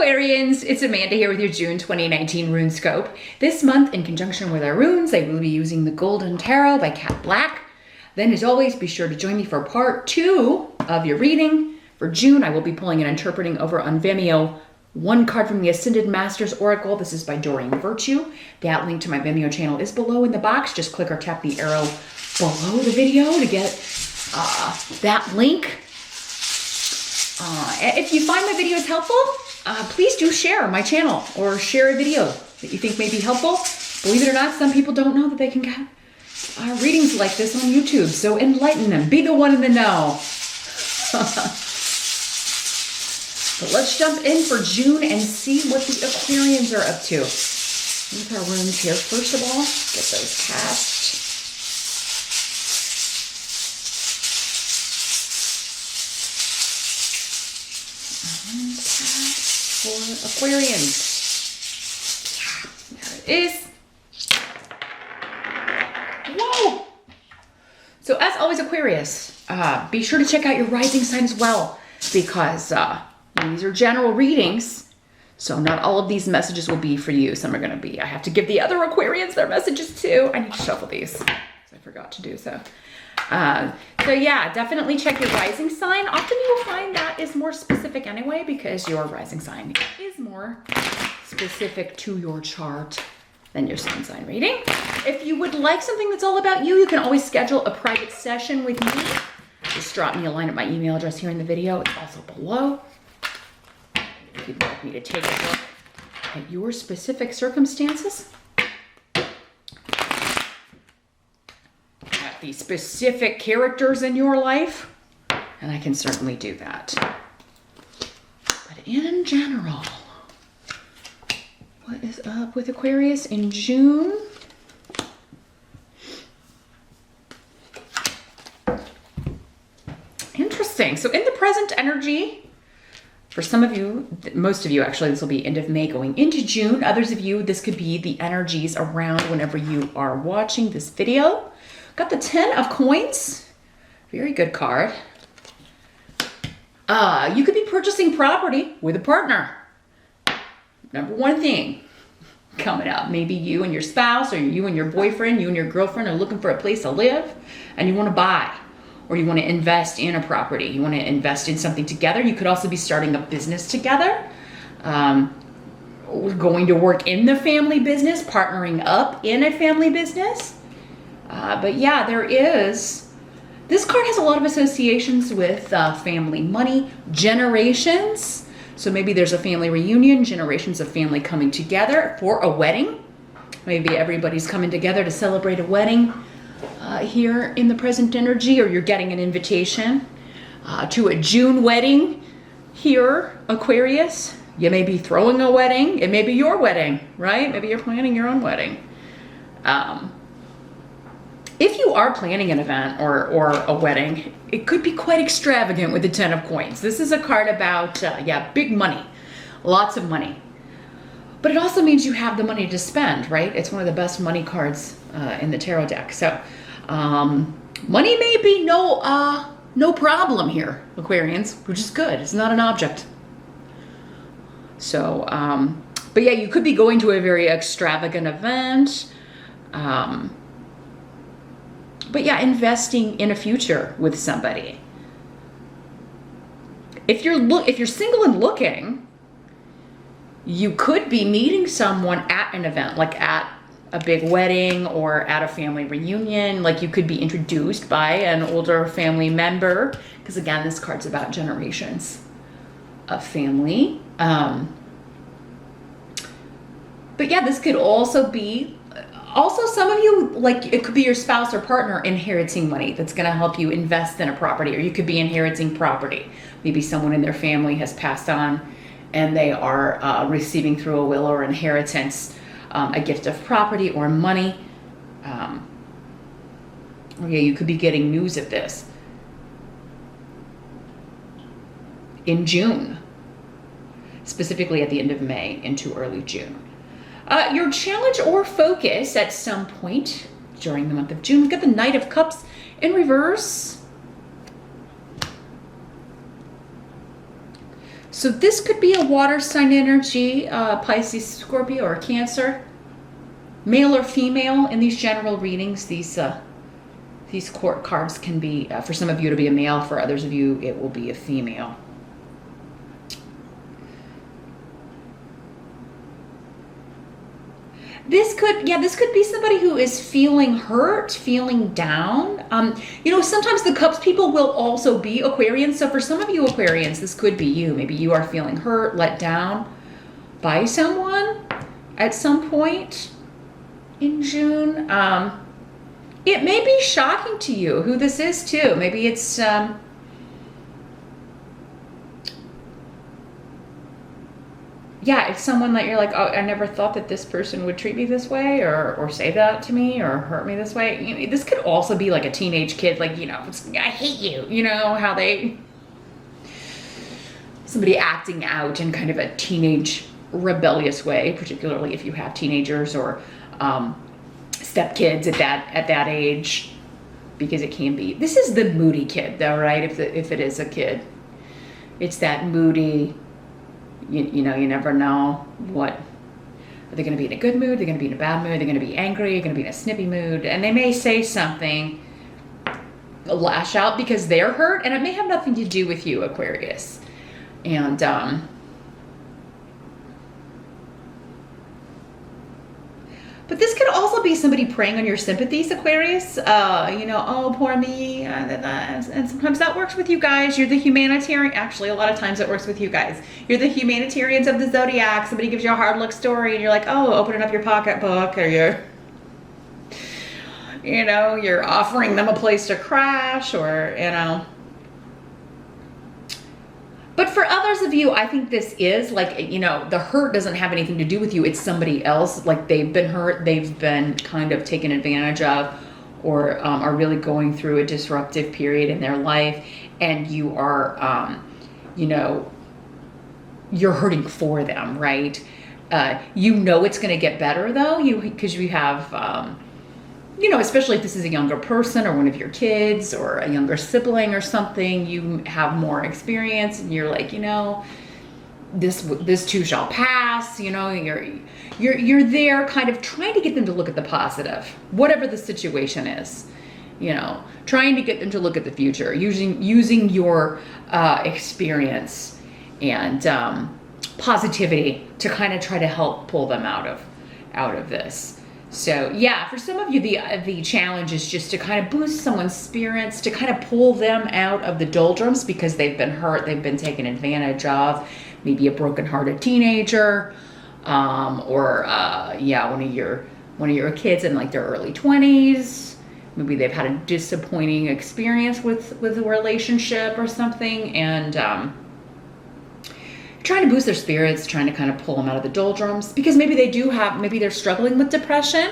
Aquarians, it's Amanda here with your June 2019 RuneScope. This month, in conjunction with our runes, I will be using the Golden Tarot by Cat Black. Then, as always, be sure to join me for part 2 of your reading. For June, I will be pulling and interpreting over on Vimeo one card from the Ascended Masters Oracle. This is by Doreen Virtue. That link to my Vimeo channel is below in the box. Just click or tap the arrow below the video to get that link. If you find my videos helpful, please do share my channel or share a video that you think may be helpful. Believe it or not, some people don't know that they can get readings like this on YouTube, so enlighten them. Be the one in the know. But let's jump in for June and see what the Aquarians are up to. With our runes here, first of all, get those cast. For Aquarians. Yeah, there it is. Whoa! So as always, Aquarius, be sure to check out your rising sign as well, because these are general readings, so not all of these messages will be for you. Some are going to be, I have to give the other Aquarians their messages too. I need to shuffle these, because I forgot to do so. So yeah, definitely check your rising sign. Often you will find that is more specific anyway, because your rising sign is more specific to your chart than your sun sign reading. If you would like something that's all about you, you can always schedule a private session with me. Just drop me a line at my email address here in the video. It's also below. If you'd like me to take a look at your specific circumstances, the specific characters in your life, and I can certainly do that. But in general, what is up with Aquarius in June? Interesting. So in the present energy, for some of you, most of you actually, this will be end of May going into June. Others of you, this could be the energies around whenever you are watching this video. Got the 10 of Coins. Very good card. You could be purchasing property with a partner. Number one thing coming up. Maybe you and your spouse, or you and your boyfriend, you and your girlfriend are looking for a place to live, and you want to buy, or you want to invest in a property. You want to invest in something together. You could also be starting a business together. Going to work in the family business, partnering up in a family business. But yeah, there is, this card has a lot of associations with family money, generations. So maybe there's a family reunion, generations of family coming together for a wedding. Maybe everybody's coming together to celebrate a wedding here in the present energy, or you're getting an invitation to a June wedding here, Aquarius. You may be throwing a wedding. It may be your wedding, right? Maybe you're planning your own wedding. If you are planning an event or a wedding, it could be quite extravagant with the 10 of Coins. This is a card about, yeah, big money, lots of money. But it also means you have the money to spend, right? It's one of the best money cards in the tarot deck. So money may be no problem here, Aquarians, which is good. It's not an object. So, but yeah, you could be going to a very extravagant event. But yeah, investing in a future with somebody. If you're single and looking, you could be meeting someone at an event, like at a big wedding or at a family reunion. Like you could be introduced by an older family member, because again, this card's about generations of family. But yeah, this could also be, also some of you, like it could be your spouse or partner inheriting money that's going to help you invest in a property, or you could be inheriting property. Maybe someone in their family has passed on and they are receiving through a will or inheritance a gift of property or money. Or yeah, you could be getting news of this in June, specifically at the end of May into early June. Your challenge or focus at some point during the month of June. We've got the Knight of Cups in reverse. So this could be a water sign energy, Pisces, Scorpio, or Cancer. Male or female in these general readings. These court cards can be, for some of you it'll be a male, for others of you it will be a female. This could be somebody who is feeling hurt, feeling down. You know, sometimes the Cups people will also be Aquarians. So for some of you Aquarians, this could be you. Maybe you are feeling hurt, let down by someone at some point in June. It may be shocking to you who this is too. Maybe it's, yeah, it's someone that you're like, oh, I never thought that this person would treat me this way, or say that to me, or hurt me this way. You know, this could also be like a teenage kid, like, you know, I hate you. You know, how somebody acting out in kind of a teenage rebellious way, particularly if you have teenagers or stepkids at that age, because it can be. This is the moody kid though, right? If it is a kid, it's that moody. You know, you never know what, are they going to be in a good mood? They're going to be in a bad mood. They're going to be angry. They're going to be in a snippy mood. And they may say something, lash out because they're hurt. And it may have nothing to do with you, Aquarius. And, but this could also be somebody preying on your sympathies, Aquarius. You know, oh, poor me. And sometimes that works with you guys. You're the humanitarian. Actually, a lot of times it works with you guys. You're the humanitarians of the zodiac. Somebody gives you a hard look story and you're like, oh, opening up your pocketbook, or you're offering them a place to crash, or, you know. But for others of you, I think this is like, you know, the hurt doesn't have anything to do with you. It's somebody else. Like they've been hurt. They've been kind of taken advantage of, or are really going through a disruptive period in their life. And you are, you know, you're hurting for them, right? You know it's going to get better though, because you have, you know, especially if this is a younger person or one of your kids or a younger sibling or something, you have more experience and you're like, you know, this too shall pass. You know, you're there kind of trying to get them to look at the positive, whatever the situation is, you know, trying to get them to look at the future, using your experience and positivity to kind of try to help pull them out of this. So yeah, for some of you, the challenge is just to kind of boost someone's spirits, to kind of pull them out of the doldrums because they've been hurt, they've been taken advantage of, maybe a broken-hearted teenager, or one of your kids in like their early 20s. Maybe they've had a disappointing experience with a relationship or something, and trying to boost their spirits, trying to kind of pull them out of the doldrums, because maybe they're struggling with depression.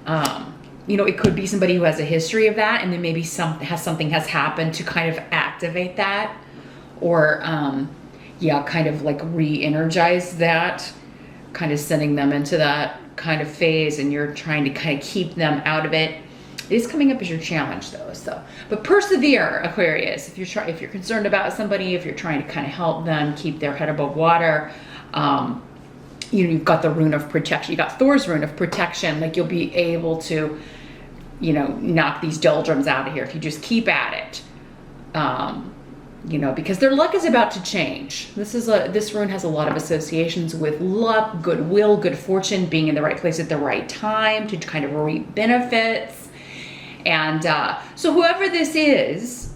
You know, it could be somebody who has a history of that, and then maybe something has happened to kind of activate that, or kind of like re-energize that, kind of sending them into that kind of phase, and you're trying to kind of keep them out of it. It is coming up as your challenge though, but persevere, Aquarius. If you're concerned about somebody, if you're trying to kind of help them keep their head above water, you know, you've got the rune of protection. You got Thor's rune of protection. Like you'll be able to, you know, knock these doldrums out of here if you just keep at it. You know, because their luck is about to change. This rune has a lot of associations with luck, goodwill, good fortune, being in the right place at the right time to kind of reap benefits. And so whoever this is,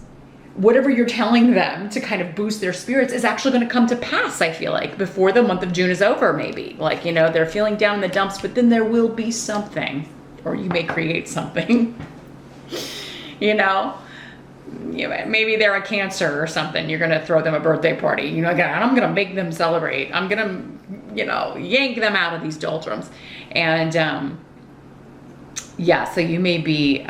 whatever you're telling them to kind of boost their spirits is actually going to come to pass, I feel like, before the month of June is over, maybe. Like, you know, they're feeling down in the dumps, but then there will be something, or you may create something, you know. Maybe they're a Cancer or something. You're going to throw them a birthday party. You know, again, I'm going to make them celebrate. I'm going to, you know, yank them out of these doldrums. And, yeah, so you may be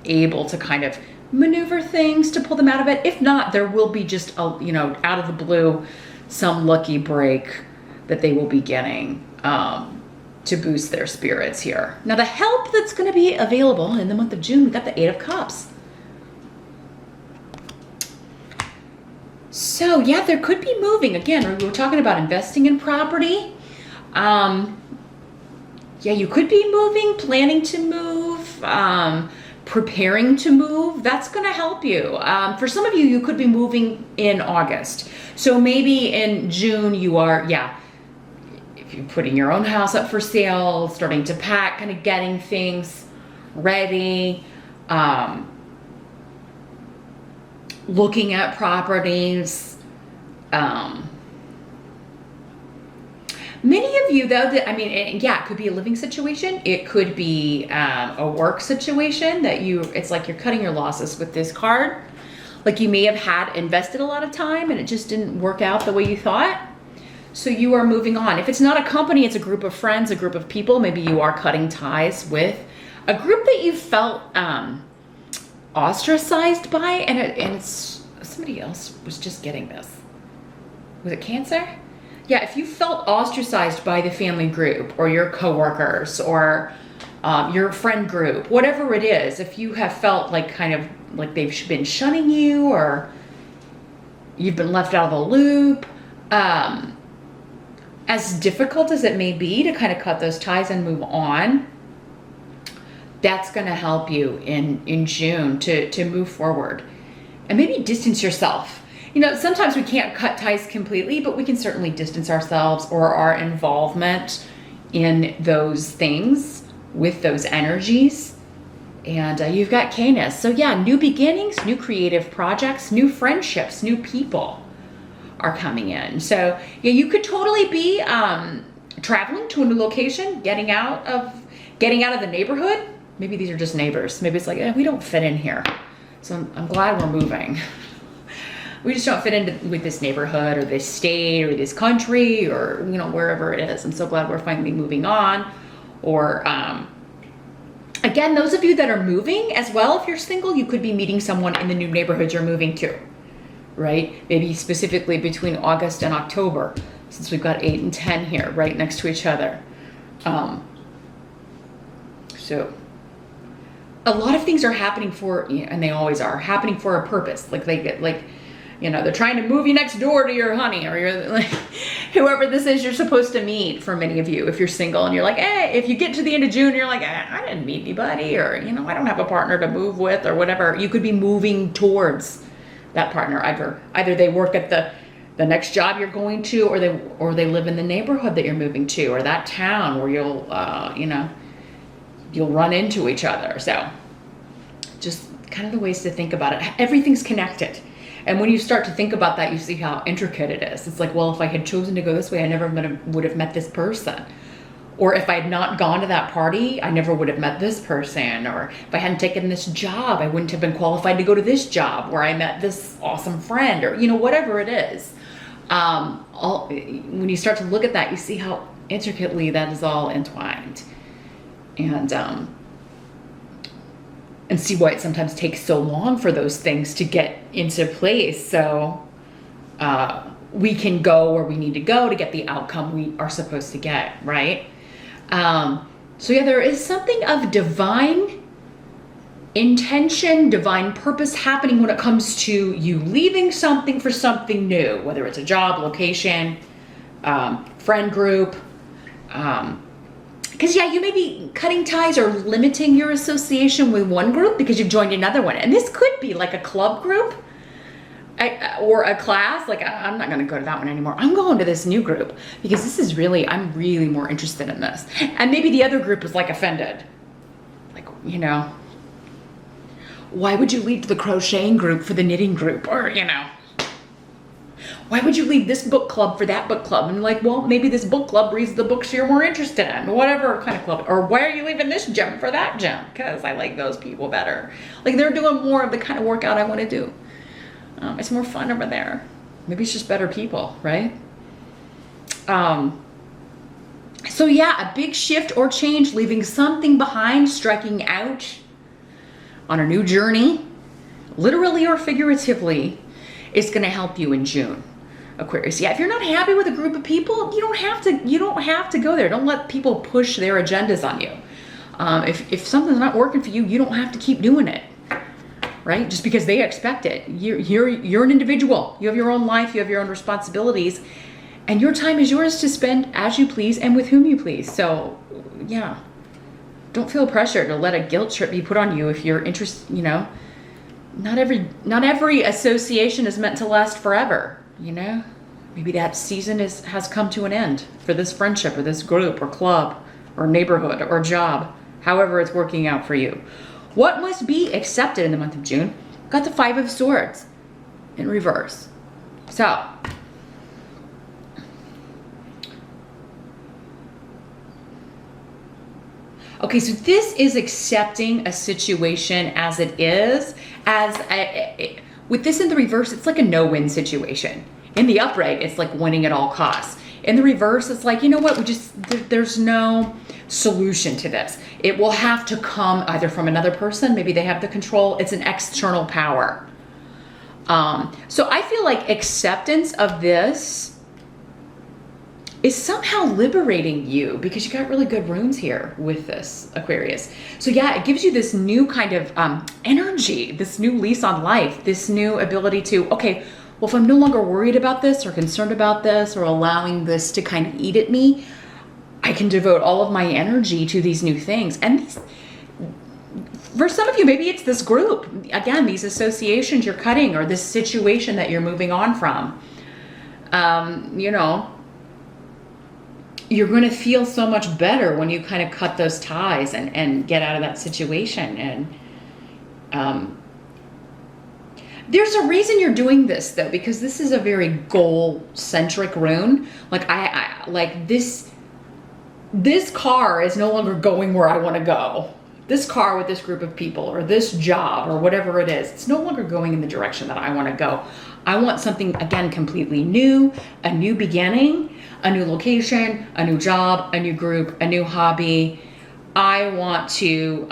able to kind of maneuver things to pull them out of it. If not, there will be just, you know, out of the blue, some lucky break that they will be getting to boost their spirits here. Now, the help that's going to be available in the month of June, we've got the 8 of Cups. So So yeah, there could be moving. Again, we were talking about investing in property. Yeah, you could be moving, planning to move, preparing to move. That's going to help you. For some of you, you could be moving in August. So maybe in June you are, yeah, if you're putting your own house up for sale, starting to pack, kind of getting things ready, looking at properties. Many of you though, that, I mean, yeah, it could be a living situation. It could be a work situation that it's like you're cutting your losses with this card. Like you may have had invested a lot of time and it just didn't work out the way you thought. So you are moving on. If it's not a company, it's a group of friends, a group of people. Maybe you are cutting ties with a group that you felt ostracized by, and it's somebody else was just getting this. Was it Cancer? Yeah, if you felt ostracized by the family group or your coworkers or your friend group, whatever it is, if you have felt like kind of like they've been shunning you or you've been left out of the loop, as difficult as it may be to kind of cut those ties and move on, that's going to help you in June to move forward and maybe distance yourself. You know, sometimes we can't cut ties completely, but we can certainly distance ourselves or our involvement in those things with those energies. And you've got Canis. So yeah, new beginnings, new creative projects, new friendships, new people are coming in. So yeah, you could totally be traveling to a new location, getting out of the neighborhood. Maybe these are just neighbors. Maybe it's like, we don't fit in here. So I'm glad we're moving. We just don't fit into with this neighborhood or this state or this country or, you know, wherever it is. I'm so glad we're finally moving on. Or, again, those of you that are moving as well, if you're single, you could be meeting someone in the new neighborhood you're moving to, right? Maybe specifically between August and October, since we've got 8 and 10 here right next to each other. So a lot of things are happening and they always are happening for a purpose. Like they get like, you know, they're trying to move you next door to your honey or your, like, whoever this is you're supposed to meet. For many of you, if you're single and you're like, if you get to the end of June, you're like, I didn't meet anybody, or, you know, I don't have a partner to move with or whatever. You could be moving towards that partner. Either they work at the next job you're going to, or they live in the neighborhood that you're moving to, or that town where you'll, you know, you'll run into each other. So just kind of the ways to think about it. Everything's connected. And when you start to think about that, you see how intricate it is. It's like, well, if I had chosen to go this way, I never would have met this person. Or if I had not gone to that party, I never would have met this person. Or if I hadn't taken this job, I wouldn't have been qualified to go to this job where I met this awesome friend, or, you know, whatever it is. When you start to look at that, you see how intricately that is all entwined. And see why it sometimes takes so long for those things to get into place. So we can go where we need to go to get the outcome we are supposed to get, right? So yeah, there is something of divine intention, divine purpose happening when it comes to you leaving something for something new, whether it's a job, location, friend group, because yeah, you may be cutting ties or limiting your association with one group because you've joined another one. And this could be like a club group or a class. Like, I'm not going to go to that one anymore. I'm going to this new group because this is I'm really more interested in this. And maybe the other group is like offended. Like, you know, why would you leave the crocheting group for the knitting group? Or, you know, why would you leave this book club for that book club? And like, well, maybe this book club reads the books you're more interested in, whatever kind of club. Or why are you leaving this gym for that gym? Because I like those people better. Like, they're doing more of the kind of workout I want to do. It's more fun over there. Maybe it's just better people, right? So yeah, a big shift or change, leaving something behind, striking out on a new journey, literally or figuratively, is going to help you in June. Aquarius. Yeah, if you're not happy with a group of people, you don't have to go there. Don't let people push their agendas on you. If something's not working for you, you don't have to keep doing it. right? Just because they expect it. You're an individual. You have your own life. You have your own responsibilities. And your time is yours to spend as you please and with whom you please. So, yeah. Don't feel pressure to let a guilt trip be put on you if you're interested, you know. Not every association is meant to last forever, you know. Maybe that season has come to an end for this friendship or this group or club or neighborhood or job, however it's working out for you. What must be accepted in the month of June? Got the 5 of Swords in reverse. So, okay, so this is accepting a situation as it is. With this in the reverse, it's like a no-win situation. In the upright, it's like winning at all costs. In the reverse, it's like, you know what, there's no solution to this. It will have to come either from another person, maybe they have the control, it's an external power. So I feel like acceptance of this is somehow liberating you because you got really good runes here with this, Aquarius. So yeah, it gives you this new kind of energy, this new lease on life, this new ability to, okay, well, if I'm no longer worried about this or concerned about this or allowing this to kind of eat at me, I can devote all of my energy to these new things. And for some of you, maybe it's this group, again, these associations you're cutting or this situation that you're moving on from. You know, you're going to feel so much better when you kind of cut those ties and get out of that situation. And there's a reason you're doing this, though, because this is a very goal-centric rune. Like I like this car is no longer going where I want to go. This car with this group of people or this job or whatever it is, it's no longer going in the direction that I want to go. I want something, again, completely new, a new beginning, a new location, a new job, a new group, a new hobby. I want to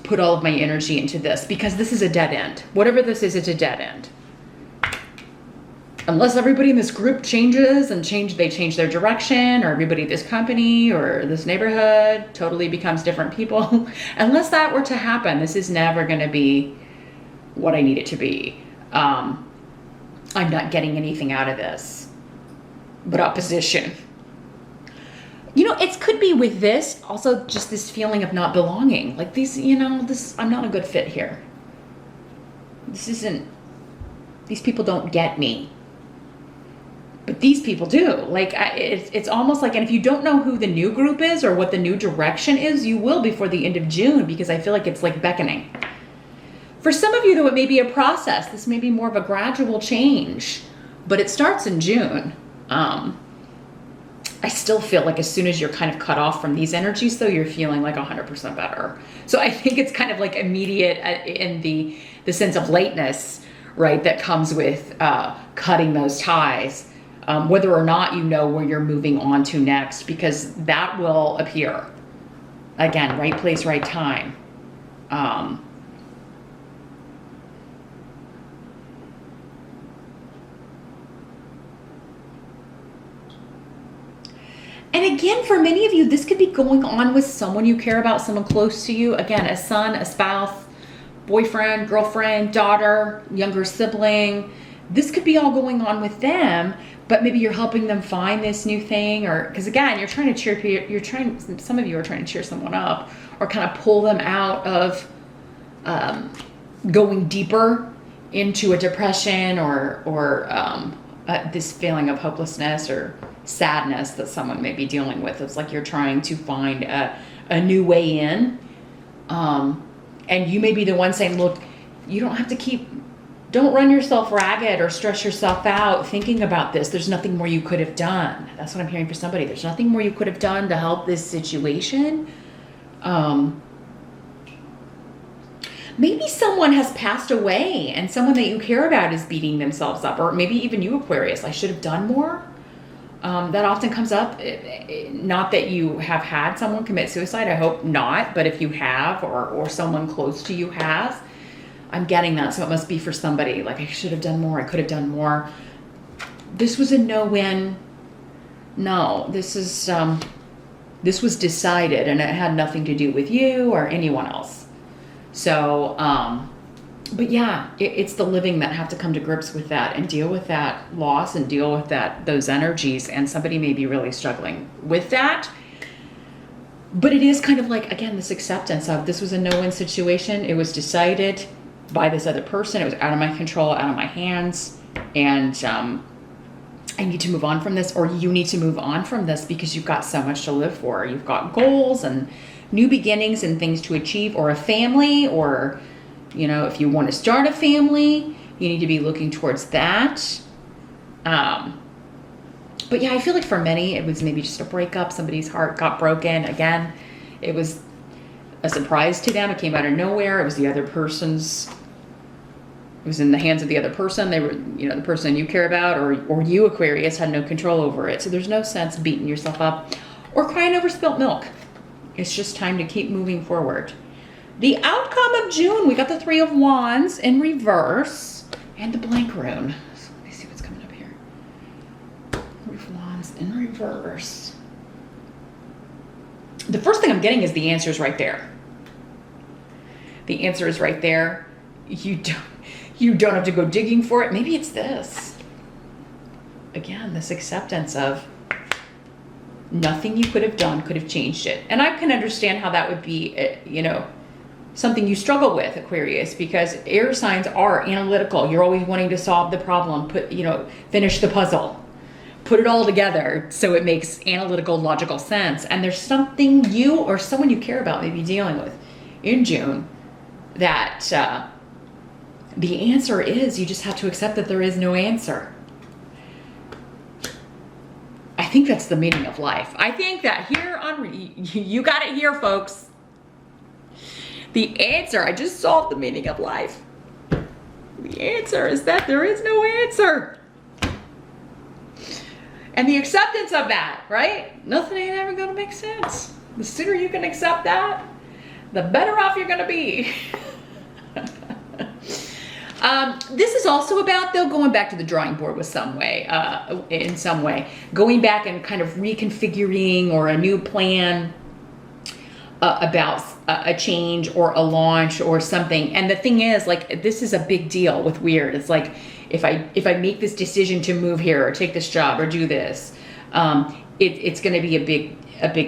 put all of my energy into this because this is a dead end. Whatever this is, it's a dead end. Unless everybody in this group changes and they change their direction, or everybody at this company or this neighborhood totally becomes different people. Unless that were to happen, this is never going to be what I need it to be. I'm not getting anything out of this but opposition. You know, it could be with this also just this feeling of not belonging. Like these, you know, I'm not a good fit here. These people don't get me. But these people do. Like, it's almost like, and if you don't know who the new group is or what the new direction is, you will before the end of June, because I feel like it's like beckoning. For some of you, though, it may be a process. This may be more of a gradual change, but it starts in June. I still feel like as soon as you're kind of cut off from these energies, though, you're feeling like 100% better. So I think it's kind of like immediate in the sense of lateness, right, that comes with cutting those ties. Whether or not you know where you're moving on to next, because that will appear. Again, right place, right time. And again, for many of you, this could be going on with someone you care about, someone close to you. Again, a son, a spouse, boyfriend, girlfriend, daughter, younger sibling. This could be all going on with them, but maybe you're helping them find this new thing, or because again, some of you are trying to cheer someone up or kind of pull them out of going deeper into a depression or this feeling of hopelessness or sadness that someone may be dealing with. It's like you're trying to find a new way in. And you may be the one saying, look, you don't have to don't run yourself ragged or stress yourself out thinking about this. There's nothing more you could have done. That's what I'm hearing for somebody. There's nothing more you could have done to help this situation. Maybe someone has passed away and someone that you care about is beating themselves up, or maybe even you, Aquarius, I should have done more. That often comes up. Not that you have had someone commit suicide, I hope not, but if you have, or someone close to you has, I'm getting that. So it must be for somebody. Like, I should have done more. I could have done more. This was a no-win. No, this was decided, and it had nothing to do with you or anyone else. So But yeah, it's the living that have to come to grips with that and deal with that loss and deal with those energies. And somebody may be really struggling with that. But it is kind of like, again, this acceptance of this was a no-win situation. It was decided by this other person. It was out of my control, out of my hands. And I need to move on from this, or you need to move on from this because you've got so much to live for. You've got goals and new beginnings and things to achieve, or a family, or, you know, if you want to start a family, you need to be looking towards that. But yeah, I feel like for many, it was maybe just a breakup. Somebody's heart got broken. Again, it was a surprise to them. It came out of nowhere. It was the other person's, it was in the hands of the other person. They were, you know, the person you care about, or you, Aquarius, had no control over it. So there's no sense beating yourself up or crying over spilt milk. It's just time to keep moving forward. The outcome of June, we got the Three of Wands in reverse and the blank rune. So let me see what's coming up here. Three of Wands in reverse. The first thing I'm getting is the answer is right there. The answer is right there. You don't have to go digging for it. Maybe it's this. Again, this acceptance of nothing you could have done could have changed it. And I can understand how that would be, you know, something you struggle with, Aquarius, because air signs are analytical. You're always wanting to solve the problem, finish the puzzle, put it all together so it makes analytical, logical sense. And there's something you or someone you care about may be dealing with in June that the answer is you just have to accept that there is no answer. I think that's the meaning of life. I think that here on, you got it here, folks. The answer, I just solved the meaning of life. The answer is that there is no answer. And the acceptance of that, right? Nothing ain't ever gonna make sense. The sooner you can accept that, the better off you're gonna be. This is also about, though, going back to the drawing board with in some way, going back and kind of reconfiguring or a new plan about a change or a launch or something. And the thing is, like, this is a big deal with weird. It's like, if I make this decision to move here or take this job or do this, it's going to be a big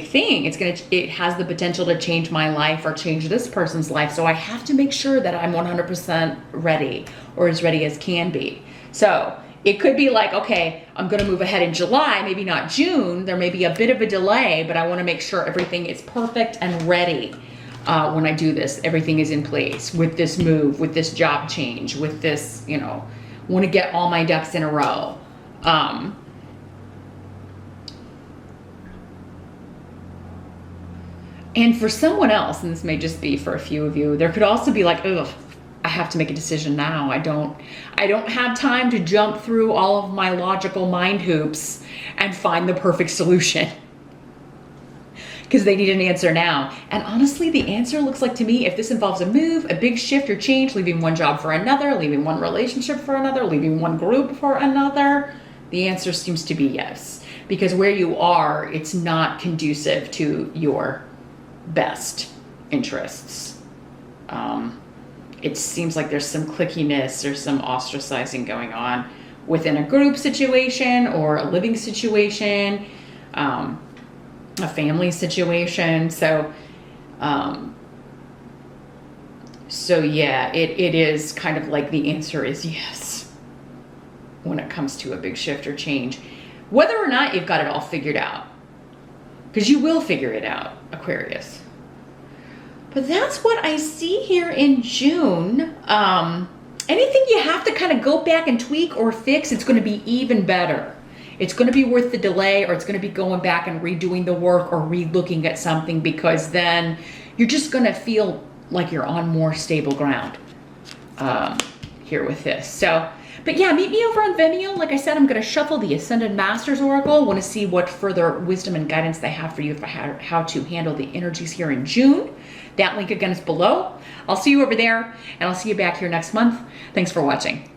thing. It has the potential to change my life or change this person's life. So I have to make sure that I'm 100% ready, or as ready as can be. So it could be like, okay, I'm going to move ahead in July, maybe not June. There may be a bit of a delay, but I want to make sure everything is perfect and ready when I do this. Everything is in place with this move, with this job change, with this, want to get all my ducks in a row. And for someone else, and this may just be for a few of you, there could also be like, ugh, I have to make a decision now. I don't have time to jump through all of my logical mind hoops and find the perfect solution. Because they need an answer now. And honestly, the answer looks like to me, if this involves a move, a big shift or change, leaving one job for another, leaving one relationship for another, leaving one group for another, the answer seems to be yes. Because where you are, it's not conducive to your best interests. It seems like there's some clickiness or some ostracizing going on within a group situation or a living situation, a family situation. So yeah, it is kind of like the answer is yes when it comes to a big shift or change, whether or not you've got it all figured out, because you will figure it out, Aquarius. But that's what I see here in June. Anything you have to kind of go back and tweak or fix, it's going to be even better. It's going to be worth the delay, or it's going to be going back and redoing the work or re-looking at something, because then you're just going to feel like you're on more stable ground here with this. So, but yeah, meet me over on Vimeo. Like I said, I'm going to shuffle the Ascended Masters Oracle. Want to see what further wisdom and guidance they have for you for how to handle the energies here in June. That link again is below. I'll see you over there, and I'll see you back here next month. Thanks for watching.